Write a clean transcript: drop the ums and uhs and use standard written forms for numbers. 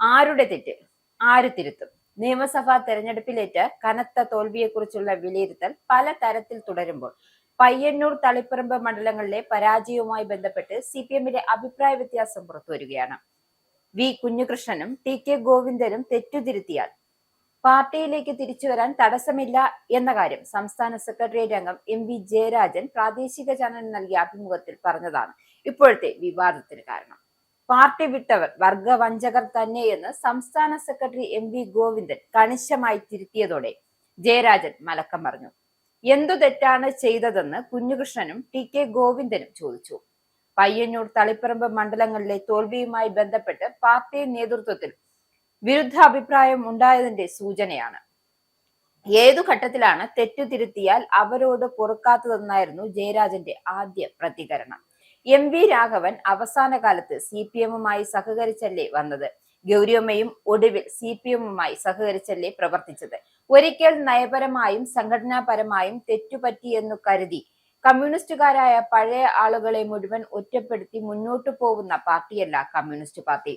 ആരുടെ തെറ്റ്? ആര് തിരുത്തും? നിയമസഭാ തെരഞ്ഞെടുപ്പിലേറ്റ് കനത്ത തോൽവിയെക്കുറിച്ചുള്ള വിലയിരുത്തൽ പല തരത്തിൽ തുടരുമ്പോൾ പയ്യന്നൂർ തളിപ്പറമ്പ് മണ്ഡലങ്ങളിലെ പരാജയവുമായി ബന്ധപ്പെട്ട് സിപിഎമ്മിലെ അഭിപ്രായ വ്യത്യാസം പുറത്തുവരികയാണ്. വി കുഞ്ഞികൃഷ്ണനും ടി കെ ഗോവിന്ദനും തെറ്റുതിരുത്തിയാൽ പാർട്ടിയിലേക്ക് തിരിച്ചുവരാൻ തടസ്സമില്ല എന്ന കാര്യം സംസ്ഥാന സെക്രട്ടേറിയറ്റ് അംഗം എം വി ജയരാജൻ പ്രാദേശിക ചാനലിന് നൽകിയ അഭിമുഖത്തിൽ പറഞ്ഞതാണ് ഇപ്പോഴത്തെ വിവാദത്തിന് കാരണം. പാർട്ടി വിട്ടവർ വർഗവഞ്ചകർ തന്നെയെന്ന് സംസ്ഥാന സെക്രട്ടറി എം വി ഗോവിന്ദൻ കണിശമായി തിരുത്തിയതോടെ ജയരാജൻ മലക്കം പറഞ്ഞു. എന്തു തെറ്റാണ് ചെയ്തതെന്ന് കുഞ്ഞികൃഷ്ണനും ടി കെ ഗോവിന്ദനും ചോദിച്ചു. പയ്യന്നൂർ തളിപ്പറമ്പ് മണ്ഡലങ്ങളിലെ തോൽവിയുമായി ബന്ധപ്പെട്ട് പാർട്ടി നേതൃത്വത്തിൽ വിരുദ്ധാഭിപ്രായം ഉണ്ടായതിന്റെ സൂചനയാണ്. ഏതു ഘട്ടത്തിലാണ് തെറ്റു തിരുത്തിയാൽ അവരോട് പൊറുക്കാത്തതെന്നായിരുന്നു ജയരാജന്റെ ആദ്യ പ്രതികരണം. എം വി രാഘവൻ അവസാന കാലത്ത് CPM-മായി സഹകരിച്ചല്ലേ വന്നത്? ഗൗരിയമ്മയും ഒടുവിൽ CPM-മായി സഹകരിച്ചല്ലേ പ്രവർത്തിച്ചത്? ഒരിക്കൽ നയപരമായും സംഘടനാപരമായും തെറ്റുപറ്റിയെന്നു കരുതി കമ്മ്യൂണിസ്റ്റുകാരായ പഴയ ആളുകളെ മുഴുവൻ ഒറ്റപ്പെടുത്തി മുന്നോട്ടു പോകുന്ന പാർട്ടിയല്ല കമ്മ്യൂണിസ്റ്റ് പാർട്ടി.